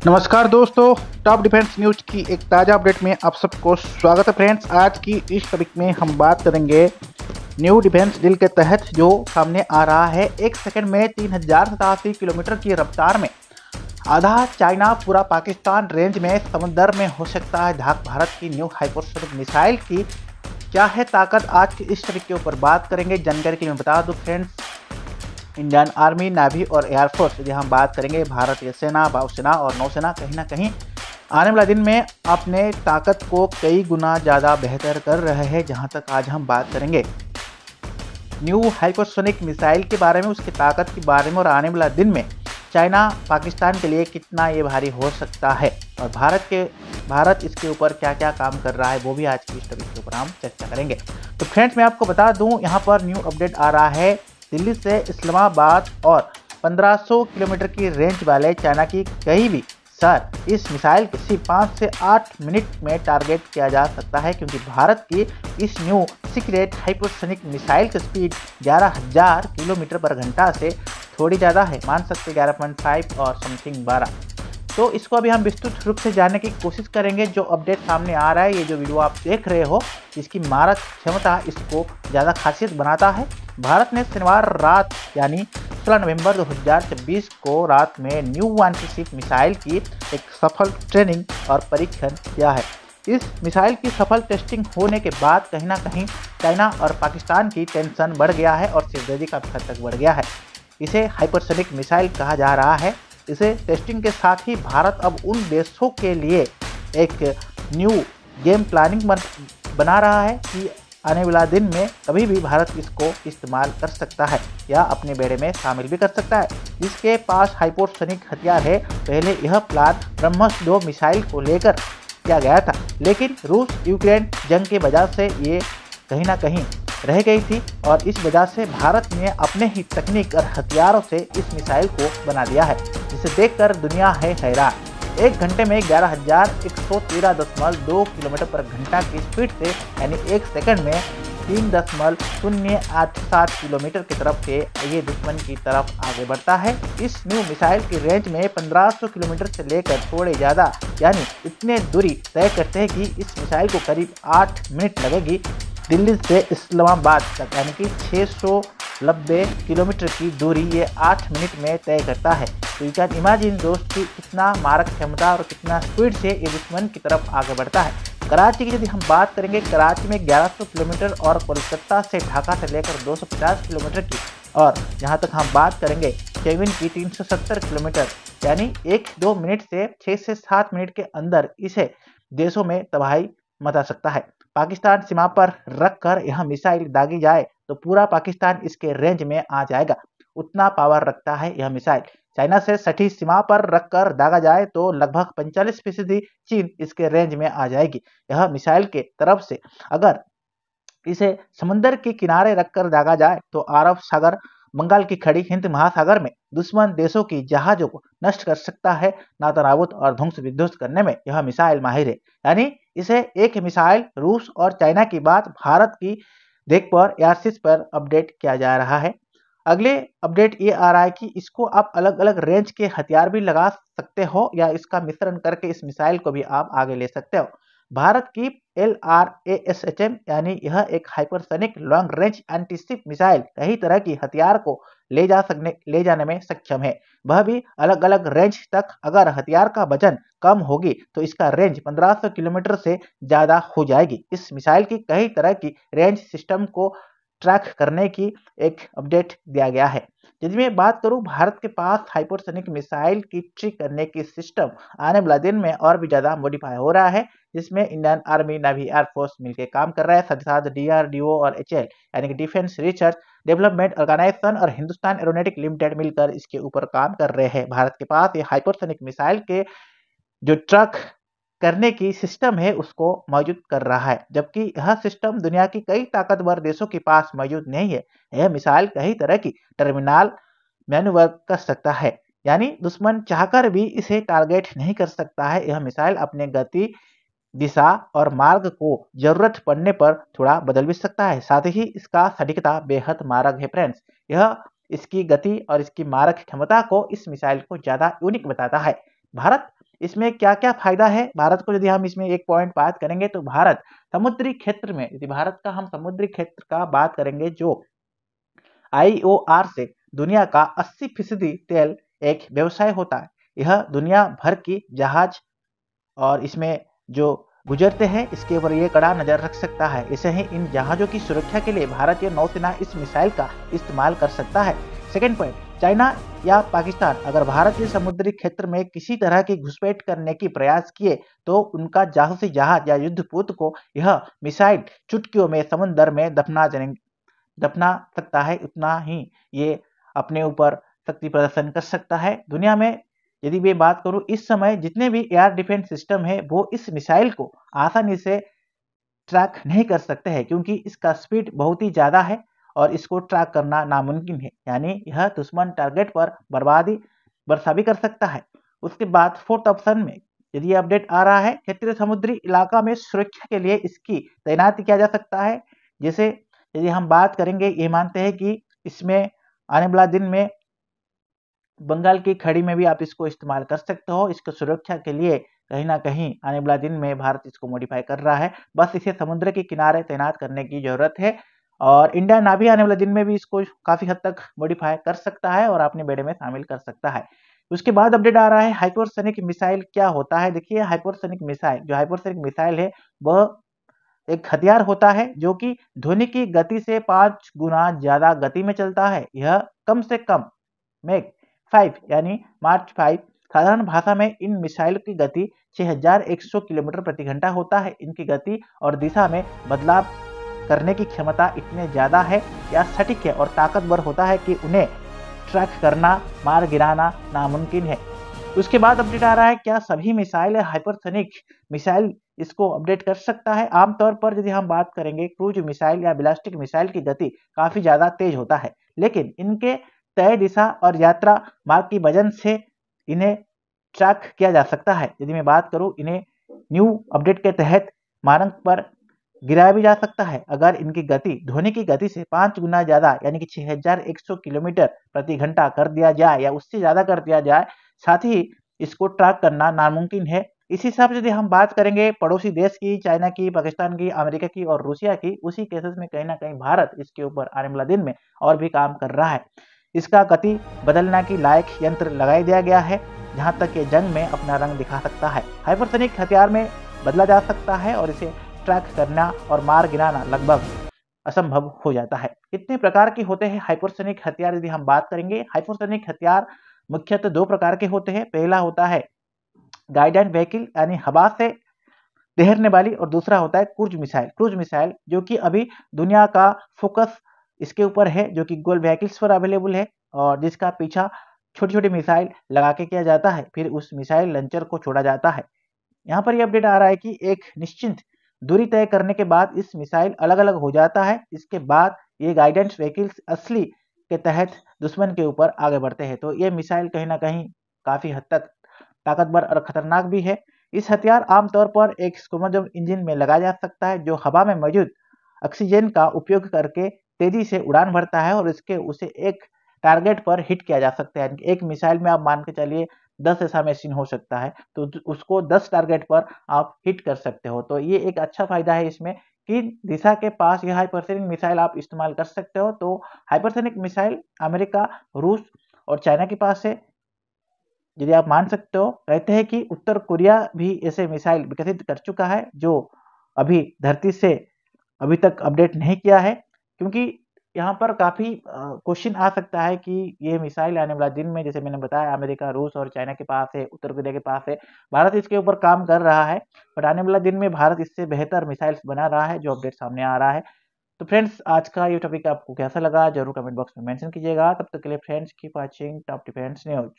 नमस्कार दोस्तों, top defence news की एक ताज़ा अपडेट में आप सबको स्वागत है फ्रेंड्स। आज की इस टॉपिक में हम बात करेंगे न्यू डिफेंस डील के तहत जो सामने आ रहा है। एक सेकंड में 3087 किलोमीटर की रफ्तार में आधा चाइना पूरा पाकिस्तान रेंज में समुद्र में हो सकता है ढाक भारत की न्यू हाइपरसोनिक मिसाइल की क्या है ताकत, आज की इस टॉपिक के ऊपर बात करेंगे। जानकारी के लिए बता दूं फ्रेंड्स, इंडियन आर्मी, नेवी और एयरफोर्स, यदि हम बात करेंगे भारतीय सेना, वायुसेना और नौसेना, कहीं ना कहीं आने वाले दिन में अपने ताकत को कई गुना ज़्यादा बेहतर कर रहे हैं। जहां तक आज हम बात करेंगे न्यू हाइपरसोनिक मिसाइल के बारे में, उसकी ताकत के बारे में और आने वाला दिन में चाइना पाकिस्तान के लिए कितना ये भारी हो सकता है और भारत इसके ऊपर क्या क्या काम कर रहा है, वो भी आज की इस टॉपिक के ऊपर हम चर्चा करेंगे। तो फ्रेंड्स, मैं आपको बता दूं, यहाँ पर न्यू अपडेट आ रहा है। दिल्ली से इस्लामाबाद और 1500 किलोमीटर की रेंज वाले चाइना की कहीं भी इस मिसाइल को सिर्फ 5 से 8 मिनट में टारगेट किया जा सकता है, क्योंकि भारत की इस न्यू सीक्रेट हाइपरसोनिक मिसाइल की स्पीड 11,000 किलोमीटर पर घंटा से थोड़ी ज़्यादा है, मान सकते 11.5 और समथिंग 12। तो इसको अभी हम विस्तृत रूप से जानने की कोशिश करेंगे। जो अपडेट सामने आ रहा है, ये जो वीडियो आप देख रहे हो, इसकी मारक क्षमता इसको ज़्यादा खासियत बनाता है। भारत ने शनिवार रात यानी 16 नवंबर 2026 को रात में न्यू एंटी-शिप मिसाइल की एक सफल ट्रेनिंग और परीक्षण किया है। इस मिसाइल की सफल टेस्टिंग होने के बाद कहीं ना कहीं चाइना और पाकिस्तान की टेंशन बढ़ गया है और सिरदर्दी का हद तक बढ़ गया है। इसे हाइपरसोनिक मिसाइल कहा जा रहा है। इसे टेस्टिंग के साथ ही भारत अब उन देशों के लिए एक न्यू गेम प्लानिंग बना रहा है कि आने वाला दिन में कभी भी भारत इसको इस्तेमाल कर सकता है या अपने बेड़े में शामिल भी कर सकता है। जिसके पास हाइपरसोनिक हथियार है। पहले यह प्लान ब्रह्मोस 2 मिसाइल को लेकर किया गया था, लेकिन रूस यूक्रेन जंग की वजह से ये कहीं ना कहीं रह गई थी और इस वजह से भारत ने अपने ही तकनीक और हथियारों से इस मिसाइल को बना दिया है, जिसे देखकर दुनिया है हैरान। एक घंटे में 11,113.2 किलोमीटर पर घंटा की स्पीड से यानी एक सेकंड में 3.087 किलोमीटर की तरफ से ये दुश्मन की तरफ आगे बढ़ता है। इस न्यू मिसाइल की रेंज में 1500 किलोमीटर से लेकर थोड़े ज़्यादा यानी इतने दूरी तय करते हैं कि इस मिसाइल को करीब 8 मिनट लगेगी दिल्ली से इस्लामाबाद तक, यानी कि 690 किलोमीटर की दूरी ये 8 मिनट में तय करता है। तो यू कैन इमेजिन दोस्त कि कितना मारक क्षमता और कितना स्पीड से ये दुश्मन की तरफ आगे बढ़ता है। कराची की यदि हम बात करेंगे, कराची में 1100 किलोमीटर और कोलकाता से ढाका से लेकर 250 किलोमीटर की, और जहां तक हम बात करेंगे केविन की 370 किलोमीटर, यानी 1-2 मिनट से 6 से 7 मिनट के अंदर इसे देशों में तबाही मचा सकता है। पाकिस्तान सीमा पर रखकर यह मिसाइल दागी जाए तो पूरा पाकिस्तान इसके रेंज में आ जाएगा, उतना पावर रखता है यह मिसाइल। चाइना से सटी सीमा पर रखकर दागा जाए तो लगभग 45% चीन इसके रेंज में आ जाएगी। यह मिसाइल के तरफ से अगर इसे समुद्र के किनारे रखकर दागा जाए तो अरब सागर, बंगाल की खाड़ी, हिंद महासागर में दुश्मन देशों की जहाजों को नष्ट कर सकता है। नातानाबूद और ध्वंस विध्वंस करने में यह मिसाइल माहिर है। यानी इसे एक मिसाइल रूस और चाइना की बात भारत की देख पर एयरसीज पर अपडेट किया जा रहा है। अगले अपडेट ये आ रहा है कि इसको आप अलग अलग रेंज के हथियार भी लगा सकते हो या इसका मिश्रण करके इस मिसाइल को भी आप आगे ले सकते हो। भारत की LRASHM यानी यह एक hypersonic long range anti-ship missile कई तरह की हथियार को ले जाने में सक्षम है। वह भी अलग अलग रेंज तक। अगर हथियार का वजन कम होगी तो इसका रेंज 1500 किलोमीटर से ज़्यादा हो जाएगी। इस मिसाइल की कई तरह की रेंज सिस्टम को ट्रैक करने की एक अपडेट दिया गया है। यदि मैं बात करूं, भारत के पास हाइपरसोनिक मिसाइल की ट्रिक करने की सिस्टम आने वाला दिन में और भी ज़्यादा मॉडिफाई हो रहा है, जिसमें इंडियन आर्मी, नेवी, एयरफोर्स मिलकर काम कर रहा है। साथ ही साथ DRDO और HAL यानी कि डिफेंस रिसर्च डेवलपमेंट ऑर्गेनाइजेशन और हिंदुस्तान एरोनॉटिक लिमिटेड मिलकर इसके ऊपर काम कर रहे हैं। भारत के पास ये हाइपरसोनिक मिसाइल के जो ट्रक करने की सिस्टम है उसको मौजूद कर रहा है, जबकि यह सिस्टम दुनिया की कई ताकतवर देशों के पास मौजूद नहीं है। यह मिसाइल कई तरह की टर्मिनल मैन्यूवर कर सकता है, यानी दुश्मन चाहकर भी इसे टारगेट नहीं कर सकता है। यह मिसाइल अपने गति, दिशा और मार्ग को जरूरत पड़ने पर थोड़ा बदल भी सकता है। साथ ही इसका सटीकता बेहद मारक है फ्रेंड्स। यह इसकी गति और इसकी मारक क्षमता को इस मिसाइल को ज्यादा यूनिक बताता है। भारत इसमें क्या क्या फायदा है भारत को, यदि हम इसमें एक पॉइंट बात करेंगे तो भारत समुद्री क्षेत्र में, यदि भारत का हम समुद्री क्षेत्र का बात करेंगे, जो IOR से दुनिया का 80% तेल एक व्यवसाय होता है। यह दुनिया भर की जहाज और इसमें जो गुजरते हैं इसके ऊपर ये कड़ा नजर रख सकता है। इसे ही इन जहाजों की सुरक्षा के लिए भारतीय नौसेना इस मिसाइल का इस्तेमाल कर सकता है। सेकेंड पॉइंट, चाइना या पाकिस्तान अगर भारतीय समुद्री क्षेत्र में किसी तरह की घुसपैठ करने की प्रयास किए तो उनका जासूसी जहाज या युद्धपोत को यह मिसाइल चुटकियों में समुद्र में दफना सकता है। उतना ही ये अपने ऊपर शक्ति प्रदर्शन कर सकता है। दुनिया में यदि मैं बात करूं, इस समय जितने भी एयर डिफेंस सिस्टम है वो इस मिसाइल को आसानी से ट्रैक नहीं कर सकते हैं, क्योंकि इसका स्पीड बहुत ही ज़्यादा है और इसको ट्रैक करना नामुमकिन है। यानी यह दुश्मन टारगेट पर बर्बादी बरसा भी कर सकता है। उसके बाद फोर्थ ऑप्शन में यदि अपडेट आ रहा है, क्षेत्रीय समुद्री इलाका में सुरक्षा के लिए इसकी तैनाती किया जा सकता है। जैसे यदि हम बात करेंगे, ये मानते हैं कि इसमें आने वाला दिन में बंगाल की खाड़ी में भी आप इसको इस्तेमाल कर सकते हो। इसको सुरक्षा के लिए कहीं ना कहीं आने वाला दिन में भारत इसको मॉडिफाई कर रहा है। बस इसे समुद्र के किनारे तैनात करने की जरूरत है और इंडिया नावी आने वाले दिन में भी इसको काफी हद तक मॉडिफाई कर सकता है और अपने बेड़े में शामिल कर सकता है। उसके बाद अपडेट आ रहा है, हाइपरसोनिक मिसाइल क्या होता है। देखिए, हाइपरसोनिक मिसाइल, जो हाइपरसोनिक मिसाइल है वह एक हथियार होता है जो कि ध्वनि की गति से 5 गुना ज्यादा गति में चलता है। यह कम से कम मैक 5 यानी मार्च 5। साधारण भाषा में इन मिसाइल की गति 6100 किलोमीटर प्रति घंटा होता है। इनकी गति और दिशा में बदलाव करने की क्षमता इतने ज्यादा है या सटीक है और ताकतवर होता है कि उन्हें ट्रैक करना, मार गिराना नामुमकिन है। उसके बाद अपडेट आ रहा है, क्या सभी मिसाइल हाइपरसोनिक मिसाइल इसको अपडेट कर सकता है। आमतौर पर यदि हम बात करेंगे, क्रूज मिसाइल या बैलिस्टिक मिसाइल की गति काफी ज्यादा तेज होता है, लेकिन इनके तय दिशा और यात्रा मार्ग की वजह से इन्हें ट्रैक किया जा सकता है। यदि मैं बात करूं, इन्हें न्यू अपडेट के तहत मारक पर गिराया भी जा सकता है अगर इनकी गति ध्वनि की गति से 5 गुना ज्यादा यानी कि 6100 किलोमीटर प्रति घंटा कर दिया जाए या उससे ज्यादा कर दिया जाए। साथ ही इसको ट्रैक करना नामुमकिन है। इस हिसाब से यदि हम बात करेंगे पड़ोसी देश की, चाइना की, पाकिस्तान की, अमेरिका की और रूसिया की, उसी केसेस में कहीं ना कहीं भारत इसके ऊपर आने वाला दिन में और भी काम कर रहा है। इसका गति बदलने की लायक यंत्र लगा दिया गया है, जहां तक ये जंग में अपना रंग दिखा सकता है। हाइपरसोनिक हथियार में बदला जा सकता है और इसे ट्रैक करना और मार गिराना लगभग असंभव हो जाता है। कितने प्रकार के होते हैं हाइपरसोनिक हथियार, यदि हम बात करेंगे, हाइपरसोनिक हथियार मुख्यतः 2 प्रकार के होते हैं। पहला होता है गाइडेड व्हीकल यानी हवा से तैरने वाली, और दूसरा होता है क्रूज मिसाइल। क्रूज मिसाइल जो कि अभी दुनिया का फोकस इसके ऊपर है, जो कि गूगल व्हीकल्स पर अवेलेबल है और जिसका पीछा छोटी छोटी मिसाइल लगा के किया जाता है, फिर उस मिसाइल लॉन्चर को छोड़ा जाता है। यहाँ पर यह अपडेट आ रहा है कि एक निश्चित दूरी तय करने के बाद इस मिसाइल अलग अलग हो जाता है। इसके बाद ये गाइडेंस व्हीकल्स असली के तहत दुश्मन के ऊपर आगे बढ़ते हैं। तो ये मिसाइल कहीं ना कहीं काफी हद तक ताकतवर और खतरनाक भी है। इस हथियार आमतौर पर एक स्क्वाड्रन इंजन में लगाया जा सकता है, जो हवा में मौजूद ऑक्सीजन का उपयोग करके तेजी से उड़ान भरता है और उसे एक टारगेट पर हिट किया जा सकता है। एक मिसाइल में आप मान के चलिए 10 ऐसा मशीन हो सकता है, तो उसको 10 टारगेट पर आप हिट कर सकते हो। तो ये एक अच्छा फायदा है इसमें कि दिशा के पास यह हाइपरसोनिक मिसाइल आप इस्तेमाल कर सकते हो। तो हाइपरसोनिक मिसाइल अमेरिका, रूस और चाइना के पास है। यदि आप मान सकते हो, कहते हैं कि उत्तर कोरिया भी ऐसे मिसाइल विकसित कर चुका है, जो अभी धरती से अभी तक अपडेट नहीं किया है। क्योंकि यहाँ पर काफी क्वेश्चन आ सकता है कि ये मिसाइल आने वाला दिन में, जैसे मैंने बताया, अमेरिका, रूस और चाइना के पास है, उत्तर कोरिया के पास है, भारत इसके ऊपर काम कर रहा है, बट आने वाला दिन में भारत इससे बेहतर मिसाइल्स बना रहा है, जो अपडेट सामने आ रहा है। तो फ्रेंड्स, आज का ये टॉपिक आपको कैसा लगा जरूर कमेंट बॉक्स में मेंशन कीजिएगा। तब तक के लिए friends, keep watching top defence news.